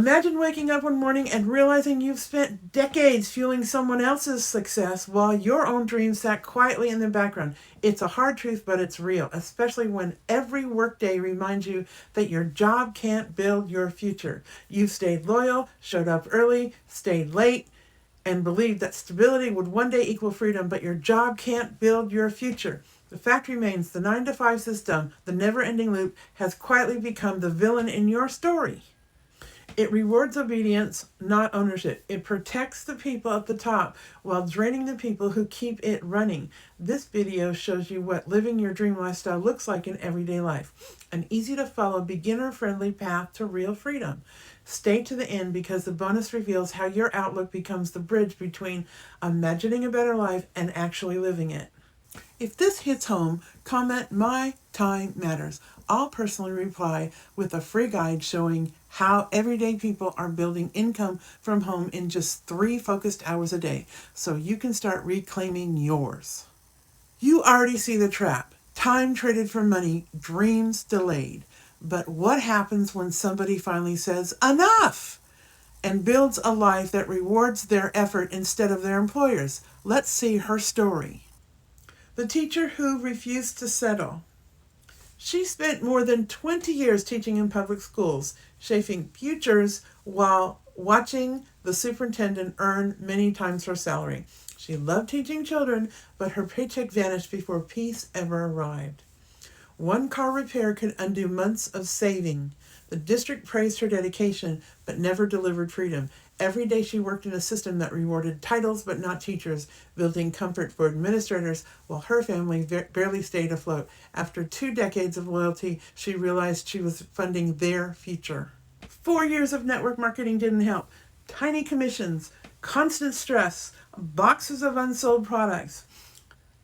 Imagine waking up one morning and realizing you've spent decades fueling someone else's success while your own dreams sat quietly in the background. It's a hard truth, but it's real, especially when every workday reminds you that your job can't build your future. You've stayed loyal, showed up early, stayed late, and believed that stability would one day equal freedom, but your job can't build your future. The fact remains the 9 to 5 system, the never ending loop, has quietly become the villain in your story. It rewards obedience, not ownership. It protects the people at the top while draining the people who keep it running. This video shows you what living your dream lifestyle looks like in everyday life. An easy to follow, beginner-friendly path to real freedom. Stay to the end because the bonus reveals how your outlook becomes the bridge between imagining a better life and actually living it. If this hits home, comment "My time matters." I'll personally reply with a free guide showing how everyday people are building income from home in just 3 focused hours a day, so you can start reclaiming yours. You already see the trap. Time traded for money, dreams delayed. But what happens when somebody finally says, "Enough!" and builds a life that rewards their effort instead of their employers? Let's see her story. The teacher who refused to settle. She spent more than 20 years teaching in public schools, shaping futures while watching the superintendent earn many times her salary. She loved teaching children, but her paycheck vanished before peace ever arrived. One car repair could undo months of saving. The district praised her dedication, but never delivered freedom. Every day she worked in a system that rewarded titles but not teachers, building comfort for administrators while her family barely stayed afloat. After 2 decades of loyalty, she realized she was funding their future. 4 years of network marketing didn't help. Tiny commissions, constant stress, boxes of unsold products.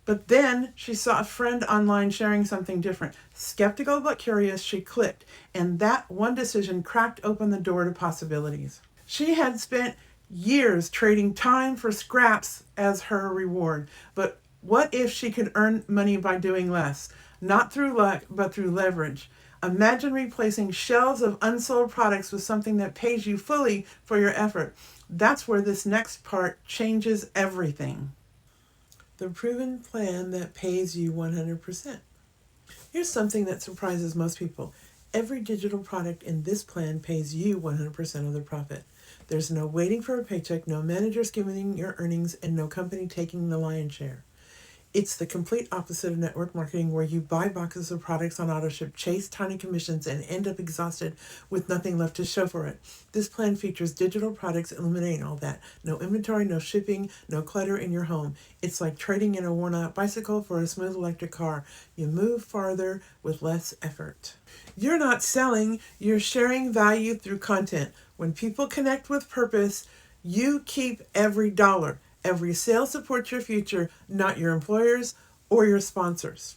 But then she saw a friend online sharing something different. Skeptical but curious, she clicked, and that one decision cracked open the door to possibilities. She had spent years trading time for scraps as her reward. But what if she could earn money by doing less? Not through luck, but through leverage. Imagine replacing shelves of unsold products with something that pays you fully for your effort. That's where this next part changes everything. The proven plan that pays you 100%. Here's something that surprises most people. Every digital product in this plan pays you 100% of the profit. There's no waiting for a paycheck, no manager skimming your earnings, and no company taking the lion's share. It's the complete opposite of network marketing, where you buy boxes of products on autoship, chase tiny commissions, and end up exhausted with nothing left to show for it. This plan features digital products eliminating all that. No inventory, no shipping, no clutter in your home. It's like trading in a worn-out bicycle for a smooth electric car. You move farther with less effort. You're not selling, you're sharing value through content. When people connect with purpose, you keep every dollar. Every sale supports your future, not your employers or your sponsors.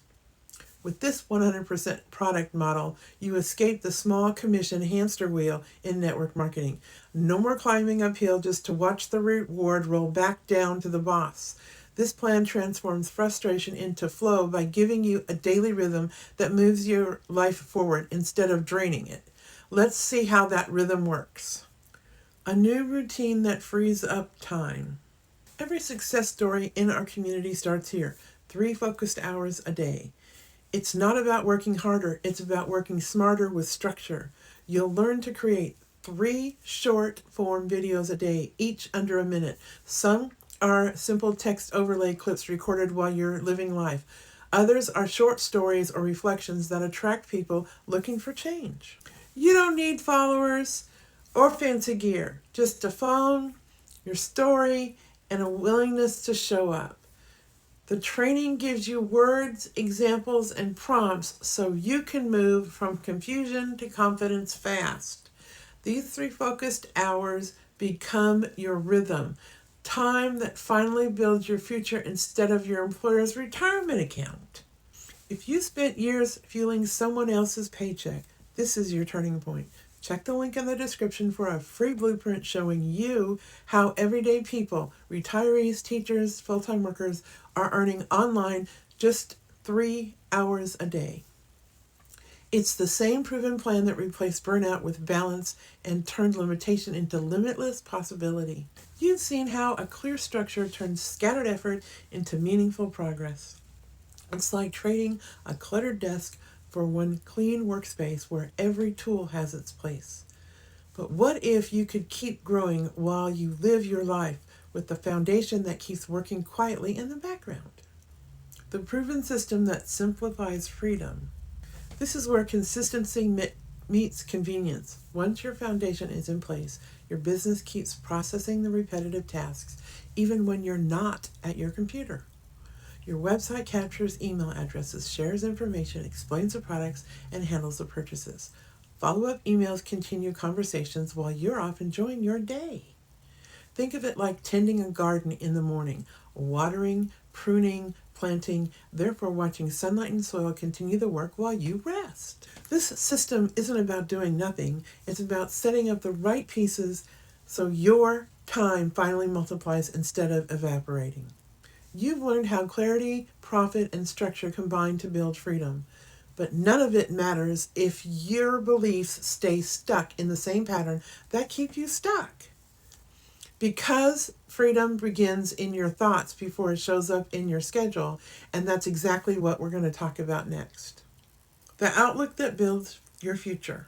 With this 100% product model, you escape the small commission hamster wheel in network marketing. No more climbing uphill just to watch the reward roll back down to the boss. This plan transforms frustration into flow by giving you a daily rhythm that moves your life forward instead of draining it. Let's see how that rhythm works. A new routine that frees up time. Every success story in our community starts here. 3 focused hours a day. It's not about working harder, it's about working smarter with structure. You'll learn to create 3 short form videos a day, each under a minute. Some are simple text overlay clips recorded while you're living life. Others are short stories or reflections that attract people looking for change. You don't need followers or fancy gear, just a phone, your story, and a willingness to show up. The training gives you words, examples, and prompts so you can move from confusion to confidence fast. These 3 focused hours become your rhythm, time that finally builds your future instead of your employer's retirement account. If you spent years fueling someone else's paycheck, this is your turning point. Check the link in the description for a free blueprint showing you how everyday people, retirees, teachers, full-time workers, are earning online just 3 hours a day. It's the same proven plan that replaced burnout with balance and turned limitation into limitless possibility. You've seen how a clear structure turns scattered effort into meaningful progress. It's like trading a cluttered desk for one clean workspace where every tool has its place. But what if you could keep growing while you live your life with the foundation that keeps working quietly in the background? The proven system that simplifies freedom. This is where consistency meets convenience. Once your foundation is in place, your business keeps processing the repetitive tasks even when you're not at your computer. Your website captures email addresses, shares information, explains the products, and handles the purchases. Follow-up emails continue conversations while you're off enjoying your day. Think of it like tending a garden in the morning, watering, pruning, planting, therefore watching sunlight and soil continue the work while you rest. This system isn't about doing nothing, it's about setting up the right pieces so your time finally multiplies instead of evaporating. You've learned how clarity, profit, and structure combine to build freedom. But none of it matters if your beliefs stay stuck in the same pattern that keep you stuck. Because freedom begins in your thoughts before it shows up in your schedule, and that's exactly what we're going to talk about next. The outlook that builds your future.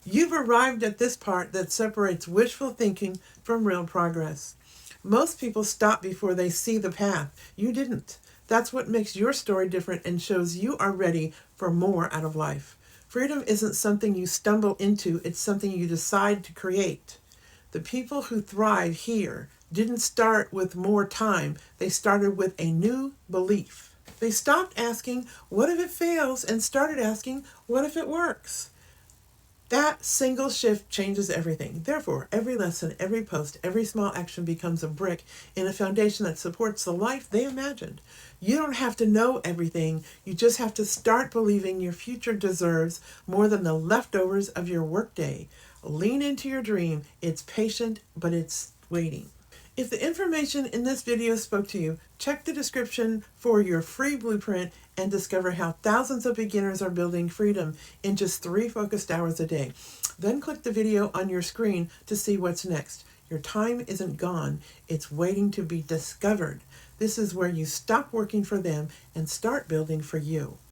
You've arrived at this part that separates wishful thinking from real progress. Most people stop before they see the path. You didn't. That's what makes your story different and shows you are ready for more out of life. Freedom isn't something you stumble into, it's something you decide to create. The people who thrive here didn't start with more time, they started with a new belief. They stopped asking, what if it fails, and started asking, what if it works? That single shift changes everything. Therefore, every lesson, every post, every small action becomes a brick in a foundation that supports the life they imagined. You don't have to know everything. You just have to start believing your future deserves more than the leftovers of your workday. Lean into your dream. It's patient, but it's waiting. If the information in this video spoke to you, check the description for your free blueprint and discover how thousands of beginners are building freedom in just 3 focused hours a day. Then click the video on your screen to see what's next. Your time isn't gone, it's waiting to be discovered. This is where you stop working for them and start building for you.